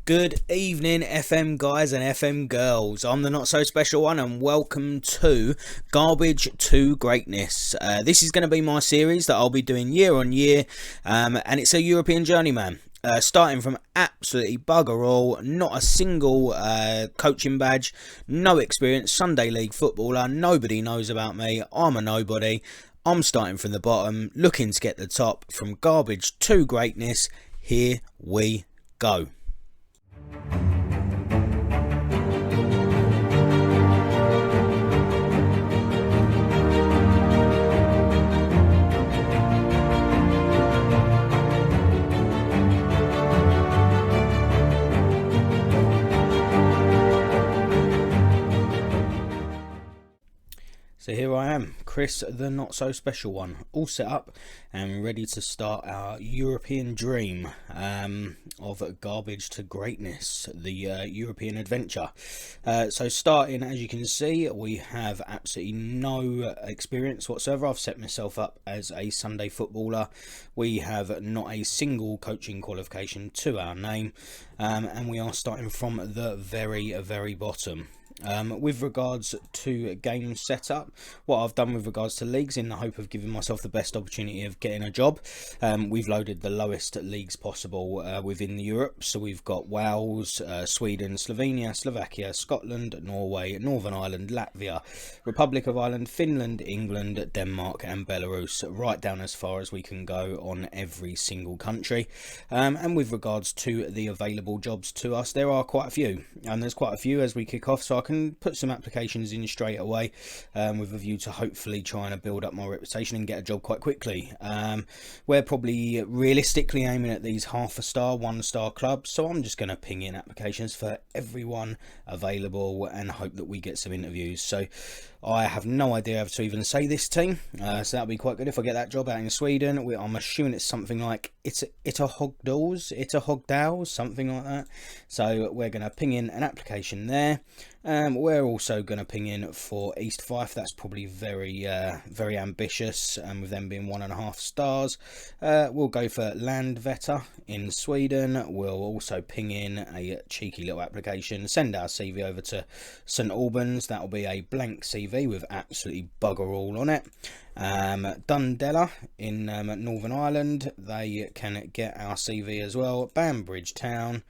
Good evening, FM guys and FM girls. I'm the not so special one, and welcome to Garbage to Greatness. This is going to be my series that I'll be doing year on year, and it's a European Journeyman. Starting from absolutely bugger all, not a single coaching badge, no experience, Sunday League footballer, nobody knows about me, I'm a nobody. I'm starting from the bottom, looking to get the top. From garbage to greatness, here we go. So here I am, Chris the not so special one, all set up and ready to start our European dream of garbage to greatness, the European adventure. So starting, as you can see, we have absolutely no experience whatsoever. I've set myself up as a Sunday footballer. We have not a single coaching qualification to our name, and we are starting from the very bottom. With regards to game setup, what I've done with regards to leagues, in the hope of giving myself the best opportunity of getting a job, we've loaded the lowest leagues possible within Europe. So we've got Wales, Sweden, Slovenia, Slovakia, Scotland, Norway, Northern Ireland, Latvia, Republic of Ireland, Finland, England, Denmark and Belarus, right down as far as we can go on every single country. And with regards to the available jobs to us, there are quite a few, and there's quite a few as we kick off, so I can put some applications in straight away with a view to hopefully trying to build up my reputation and get a job quite quickly. We're probably realistically aiming at these half a star, 1-star clubs, so I'm just going to ping in applications for everyone available and hope that we get some interviews. So I have no idea how to even say this team, so that'll be quite good if I get that job out in Sweden. I'm assuming it's something like it's a Hogdals, something like that. So we're going to ping in an application there. We're also going to ping in for East Fife. That's probably very ambitious, and with them being 1.5 stars. We'll go for Landvetter in Sweden. We'll also ping in a cheeky little application, send our CV over to St Albans. That'll be a blank CV with absolutely bugger all on it. Dundela in Northern Ireland, they can get our CV as well. Banbridge Town,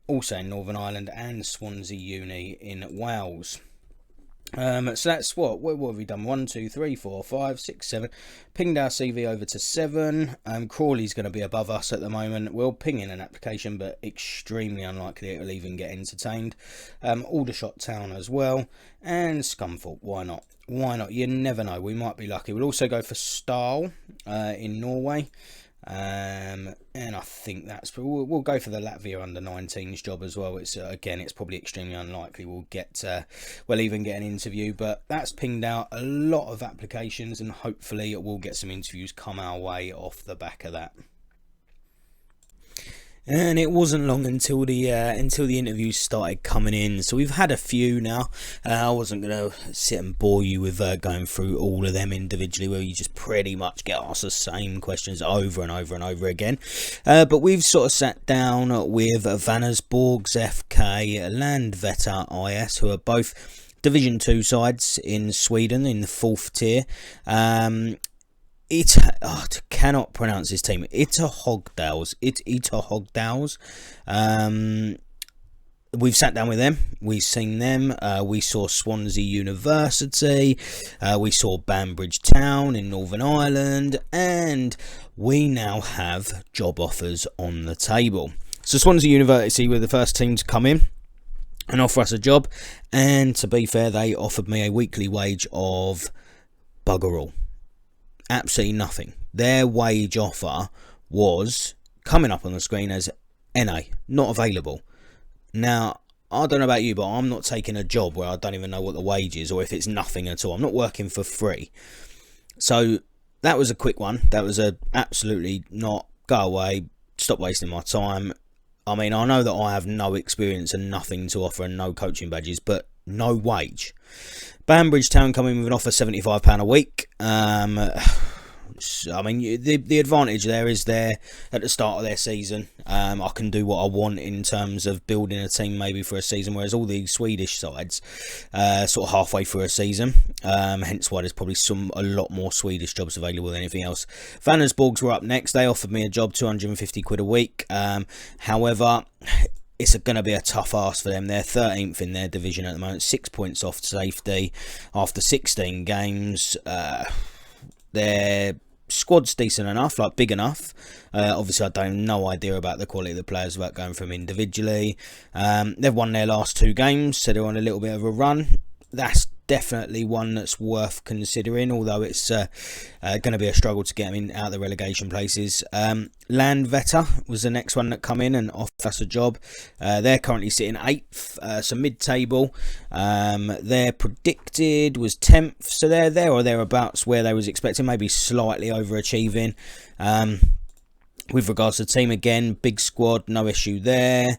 also in Northern Ireland, and Swansea Uni in Wales. So that's what have we done? 1, 2, 3, 4, 5, 6, 7. Pinged our CV over to 7. Crawley's going to be above us at the moment. We'll ping in an application, but extremely unlikely it'll even get entertained. Aldershot Town as well, and Scunthorpe. Why not? You never know, we might be lucky. We'll also go for Stahl in Norway. And I think we'll go for the Latvia under 19s job as well. It's probably extremely unlikely we'll even get an interview, but that's pinged out a lot of applications, and hopefully we'll get some interviews come our way off the back of that. And it wasn't long until the interviews started coming in. So we've had a few now. I wasn't going to sit and bore you with going through all of them individually, where you just pretty much get asked the same questions over and over and over again. But we've sort of sat down with Vannersborgs FK, Landvetter IS, who are both Division 2 sides in Sweden in the 4th tier. I cannot pronounce this team. It's a Hogdals. We've sat down with them. We've seen them. We saw Swansea University. We saw Banbridge Town in Northern Ireland, and we now have job offers on the table. So Swansea University were the first team to come in and offer us a job, and to be fair, they offered me a weekly wage of bugger all. Absolutely nothing. Their wage offer was coming up on the screen as NA, not available. Now, I don't know about you, but I'm not taking a job where I don't even know what the wage is, or if it's nothing at all. I'm not working for free. So that was a quick one. That was a absolutely not, go away, stop wasting my time. I mean, I know that I have no experience and nothing to offer and no coaching badges, but no wage. Banbridge Town coming with an offer £75 a week. I mean, the advantage there is they're at the start of their season. I can do what I want in terms of building a team maybe for a season, whereas all the Swedish sides sort of halfway through a season. Hence why there's probably a lot more Swedish jobs available than anything else. Vandersborgs were up next. They offered me a job, 250 quid a week. However, it's going to be a tough ask for them. They're 13th in their division at the moment, 6 points off safety after 16 games. Their squad's decent enough, like big enough. Obviously, I don't have no idea about the quality of the players without going from individually. They've won their last 2 games, so they're on a little bit of a run. That's definitely one that's worth considering, although it's going to be a struggle to get them out of the relegation places. Landvetter was the next one that come in and offered us a job. They're currently sitting 8th, so mid-table. Their predicted was 10th, so they're there or thereabouts where they was expecting, maybe slightly overachieving. With regards to the team, again, big squad, no issue there.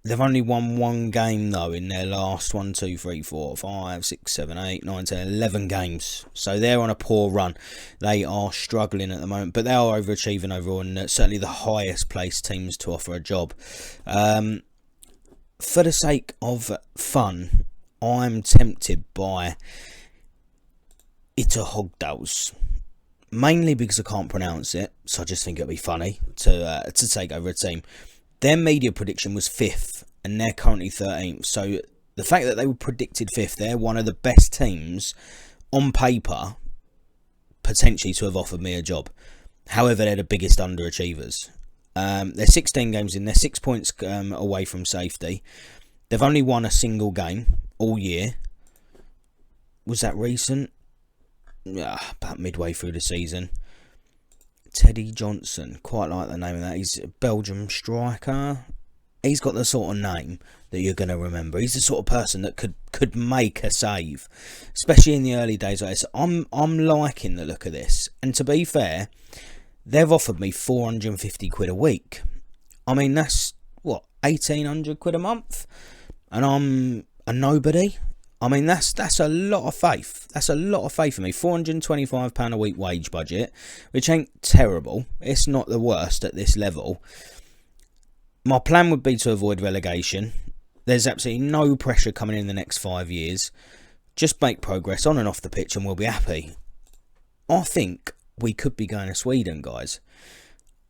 They've only won 1 game though in their last 1, 2, 3, 4, 5, 6, 7, 8, 9, 10, 11 games. So they're on a poor run. They are struggling at the moment, but they are overachieving overall, and certainly the highest placed teams to offer a job. For the sake of fun, I'm tempted by Hogdals. Mainly because I can't pronounce it, so I just think it'd be funny to take over a team. Their media prediction was 5th, and they're currently 13th. So the fact that they were predicted 5th, they're one of the best teams on paper, potentially, to have offered me a job. However, they're the biggest underachievers. They're 16 games in, they're 6 points away from safety. They've only won a single game all year. Was that recent? About midway through the season. Teddy Johnson, quite like the name of that. He's a Belgium striker. He's got the sort of name that you're going to remember. He's the sort of person that could make a save, especially in the early days like this. I'm liking the look of this, and to be fair, they've offered me 450 quid a week. I mean, that's what, 1,800 quid a month, and I'm a nobody. I mean, that's a lot of faith. That's a lot of faith for me. £425 a week wage budget, which ain't terrible. It's not the worst at this level. My plan would be to avoid relegation. There's absolutely no pressure coming in the next 5 years. Just make progress on and off the pitch and we'll be happy. I think we could be going to Sweden, guys.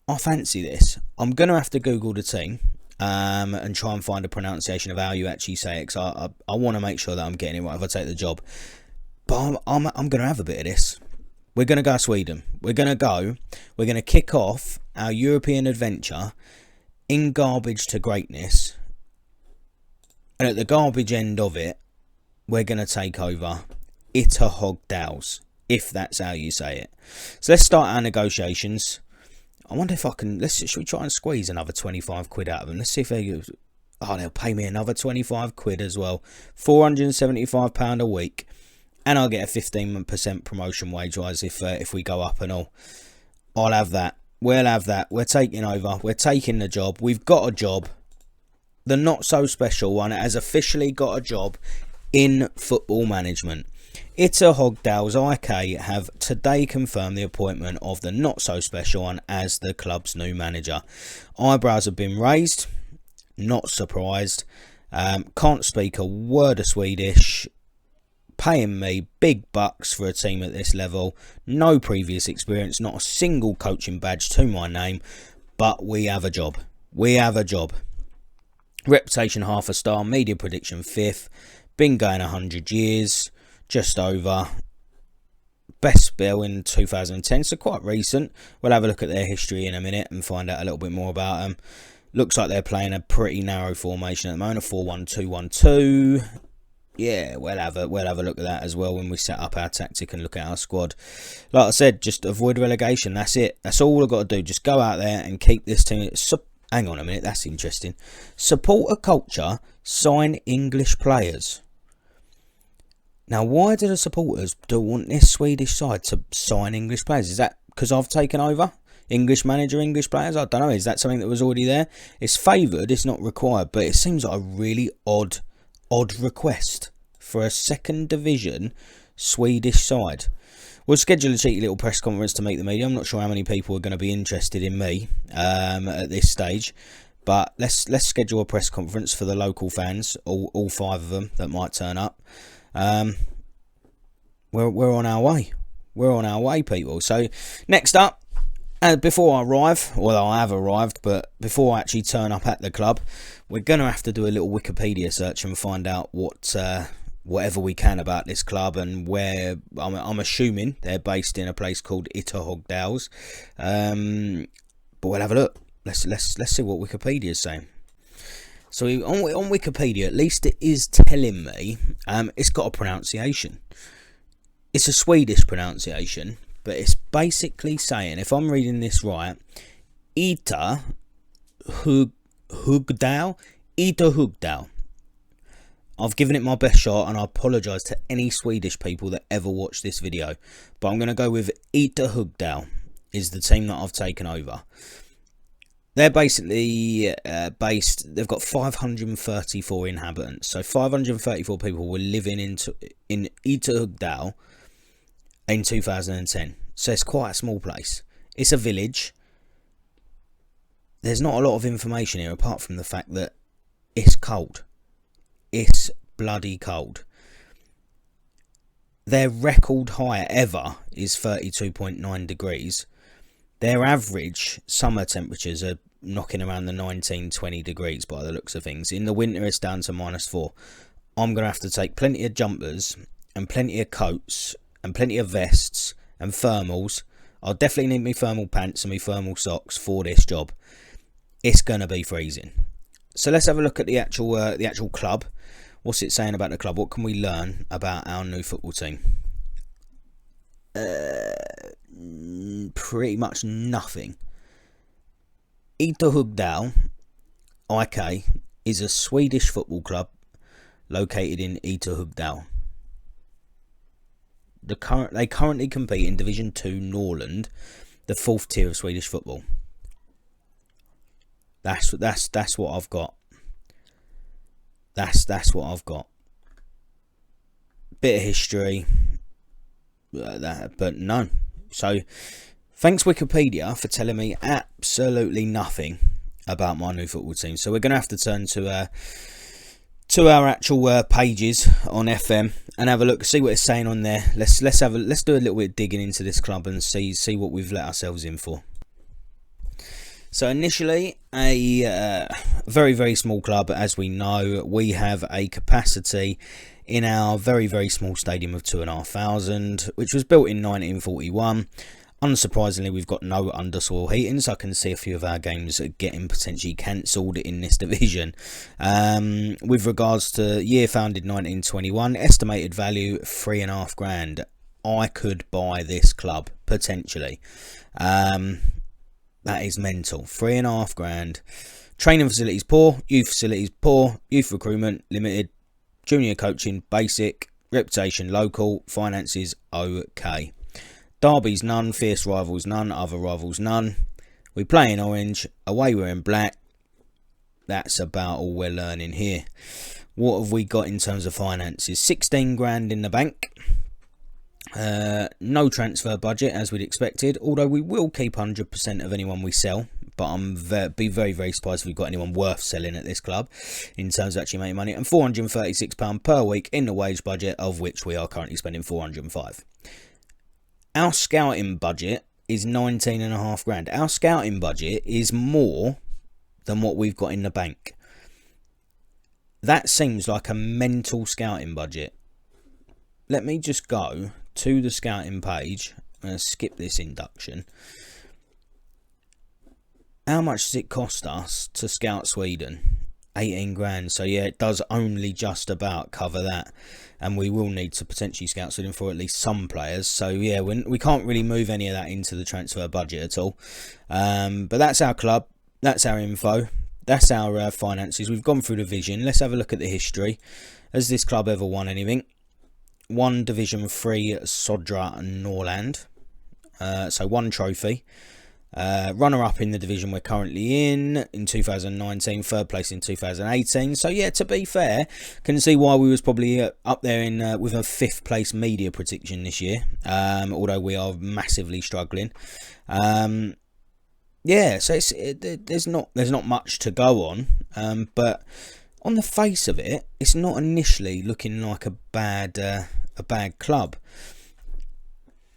I fancy this. I'm going to have to Google the team. And try and find a pronunciation of how you actually say it, because I want to make sure that I'm getting it right if I take the job. But I'm going to have a bit of this. We're going to go to Sweden. We're going to kick off our European adventure in garbage to greatness. And at the garbage end of it, we're going to take over Hogdals, if that's how you say it. So let's start our negotiations. I wonder if I can, should we try and squeeze another 25 quid out of them? Let's see if they'll pay me another 25 quid as well. £475 a week. And I'll get a 15% promotion wage-wise if we go up and all. I'll have that. We'll have that. We're taking over. We're taking the job. We've got a job. The not-so-special one has officially got a job in football management. Hogdals IK have today confirmed the appointment of the not-so-special one as the club's new manager. Eyebrows have been raised. Not surprised. Can't speak a word of Swedish. Paying me big bucks for a team at this level. No previous experience. Not a single coaching badge to my name. But we have a job. We have a job. Reputation half a star. Media prediction 5th. Been going 100 years. Just over. Best spell in 2010, so quite recent. We'll have a look at their history in a minute and find out a little bit more about them. Looks like they're playing a pretty narrow formation at the moment, a 4-1-2-1-2. Yeah, we'll have a look at that as well when we set up our tactic and look at our squad. Like I said, just avoid relegation. That's it. That's all I've got to do. Just go out there and keep this team. Hang on a minute, that's interesting. Support a culture, sign English players. Now, why do the supporters want this Swedish side to sign English players? Is that because I've taken over? English manager, English players? I don't know. Is that something that was already there? It's favoured, it's not required, but it seems like a really odd request for a second division Swedish side. We'll schedule a cheeky little press conference to meet the media. I'm not sure how many people are going to be interested in me at this stage, but let's schedule a press conference for the local fans, all 5 of them that might turn up. We're on our way. We're on our way, people. So next up, before I arrive, well, I have arrived, but before I actually turn up at the club, we're going to have to do a little Wikipedia search and find out whatever we can about this club and where. I'm assuming they're based in a place called Ytterhogdals, but we'll have a look. Let's see what Wikipedia is saying. So on Wikipedia, at least it is telling me it's got a pronunciation. It's a Swedish pronunciation, but it's basically saying, if I'm reading this right, Ytterhogdal. I've given it my best shot, and I apologise to any Swedish people that ever watch this video, but I'm going to go with Ytterhogdal is the team that I've taken over. They're basically based. They've got 534 inhabitants, so 534 people were living in Ytterhogdal in 2010. So it's quite a small place. It's a village. There's not a lot of information here apart from the fact that it's cold. It's bloody cold. Their record high ever is 32.9 degrees. Their average summer temperatures are knocking around the 19-20 degrees by the looks of things. In the winter it's down to -4. I'm going to have to take plenty of jumpers and plenty of coats and plenty of vests and thermals. I'll definitely need me thermal pants and me thermal socks for this job. It's going to be freezing. So let's have a look at the actual club. What's it saying about the club? What can we learn about our new football team? Pretty much nothing. Ytterhogdal IK is a Swedish football club located in Ytterhogdal. They currently compete in Division 2 Norrland, the 4th tier of Swedish football. That's what I've got. That's what I've got. Bit of history, but no. So thanks Wikipedia for telling me absolutely nothing about my new football team. So we're going to have to turn to our actual pages on FM and have a look, see what it's saying on there. Let's do a little bit of digging into this club and see what we've let ourselves in for. So initially, a very, very small club. As we know, we have a capacity in our very, very small stadium of 2,500, which was built in 1941. Unsurprisingly, we've got no undersoil heating, so I can see a few of our games getting potentially cancelled in this division. With regards to year founded 1921, estimated value £3,500. I could buy this club potentially. That is mental. £3,500. Training facilities poor, youth facilities poor, youth recruitment limited, junior coaching basic, reputation local, finances okay. Derbies none, fierce rivals none, other rivals none. We play in orange, away we're in black. That's about all we're learning here. What have we got in terms of finances? 16 grand in the bank. No transfer budget as we'd expected, although we will keep 100% of anyone we sell, but I'm be very, very surprised if we've got anyone worth selling at this club in terms of actually making money. And £436 per week in the wage budget, of which we are currently spending 405. Our scouting budget is 19.5 grand. Our scouting budget is more than what we've got in the bank. That seems like a mental scouting budget. Let me just go to the scouting page. I'm going to skip this induction. How much does it cost us to scout Sweden? 18 grand. So yeah, it does only just about cover that. And we will need to potentially scout Sweden for at least some players. So yeah, we can't really move any of that into the transfer budget at all. But that's our club. That's our info. That's our finances. We've gone through the vision. Let's have a look at the history. Has this club ever won anything? One Division 3 Sodra Norrland. So one trophy. Runner-up in the division we're currently in 2019, third place in 2018. So yeah, to be fair, can see why we was probably up there in with a fifth place media prediction this year. Although we are massively struggling. Yeah, so there's not much to go on. But on the face of it, it's not initially looking like a bad club.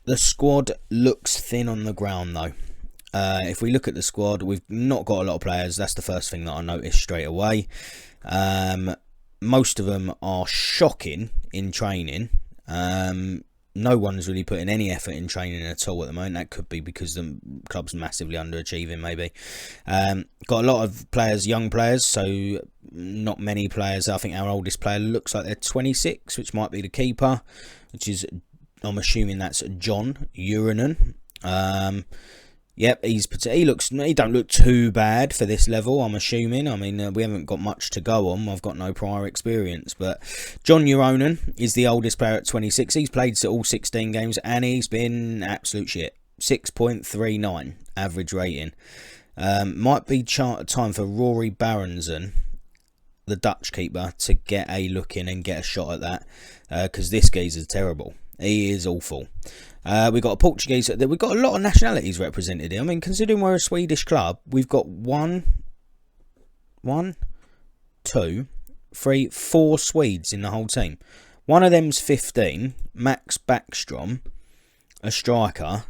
The squad looks thin on the ground though. If we look at the squad, we've not got a lot of players. That's the first thing that I noticed straight away. Most of them are shocking in training. No one's really putting any effort in training at all at the moment. That could be because the club's massively underachieving, maybe. Got a lot of players, young players, so not many players. I think our oldest player looks like they're 26, which might be the keeper, which is, I'm assuming that's John Uranen. Yep, he don't look too bad for this level, I'm assuming. I mean, we haven't got much to go on. I've got no prior experience. But John Uranen is the oldest player at 26. He's played all 16 games and he's been absolute shit. 6.39 average rating. Might be time for Rory Baronsen, the Dutch keeper, to get a look in and get a shot at that. Because this geezer's terrible. He is awful. We've got a Portuguese. We've got a lot of nationalities represented here. I mean, considering we're a Swedish club, we've got one, two, three, four Swedes in the whole team. One of them's 15, Max Backstrom, a striker,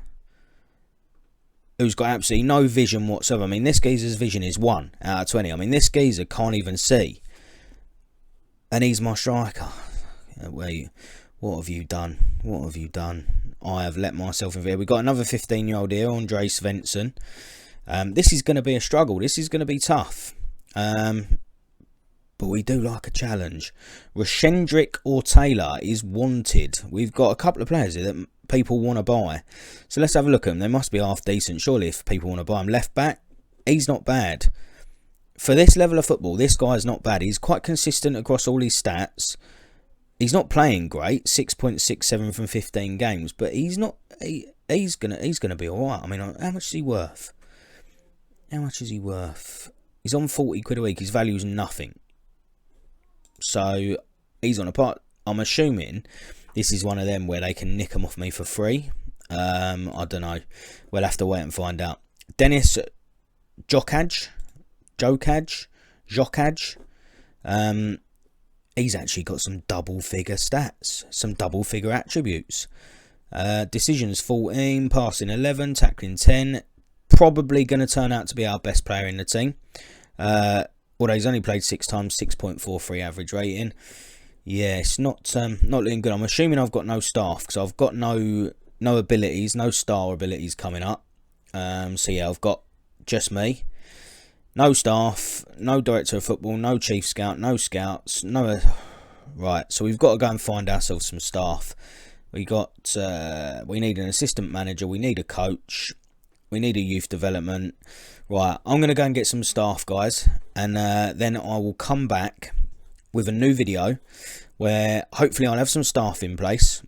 who's got absolutely no vision whatsoever. I mean, this geezer's vision is 1 out of 20. I mean, this geezer can't even see. And he's my striker. Wait, what have you done? What have you done? I have let myself in here. We've got another 15-year-old here, Andre Svensson. This is going to be a struggle. This is going to be tough. But we do like a challenge. Rashendrik or Taylor is wanted. We've got a couple of players here that people want to buy. So let's have a look at them. They must be half decent, surely, if people want to buy them. Left back, he's not bad. For this level of football, this guy's not bad. He's quite consistent across all his stats. He's not playing great, 6.67 from 15 games, but he's not. He's gonna be all right. I mean, how much is he worth? How much is he worth? He's on 40 quid a week. His value's nothing. So he's on a part. I'm assuming this is one of them where they can nick him off me for free. I don't know. We'll have to wait and find out. Dennis Jokaj. He's actually got some double-figure stats, some double-figure attributes. Decisions 14, passing 11, tackling 10. Probably going to turn out to be our best player in the team. Although he's only played 6 times, 6.43 average rating. Yeah, it's not looking good. I'm assuming I've got no staff because I've got no abilities, no star abilities coming up. So yeah, I've got just me. No staff, no director of football, no chief scout, no scouts, no. Right, so we've got to go and find ourselves some staff. We need an assistant manager, we need a coach, we need a youth development. Right, I'm going to go and get some staff, guys, and then I will come back with a new video where hopefully I'll have some staff in place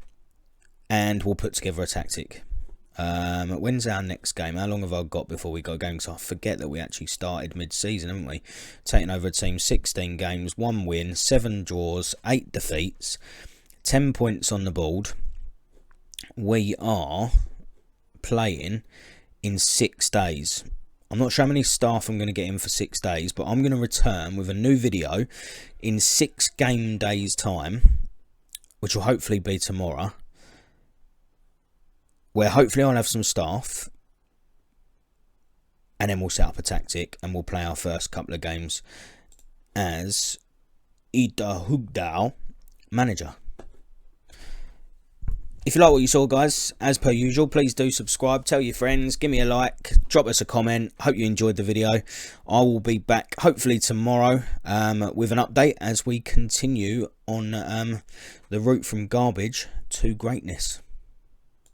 and we'll put together a tactic. When's our next game? How long have I got before we go going? So I forget that we actually started mid-season, haven't we? Taking over a team, 16 games, 1 win, 7 draws, 8 defeats, 10 points on the board. We are playing in 6 days. I'm not sure how many staff I'm going to get in for 6 days, but I'm going to return with a new video in 6 game days time, which will hopefully be tomorrow, where hopefully I'll have some staff, and then we'll set up a tactic and we'll play our first couple of games as Ida Hugdal manager. If you like what you saw, guys, as per usual, please do subscribe, tell your friends, give me a like, drop us a comment. Hope you enjoyed the video. I will be back hopefully tomorrow with an update as we continue on the route from garbage to greatness.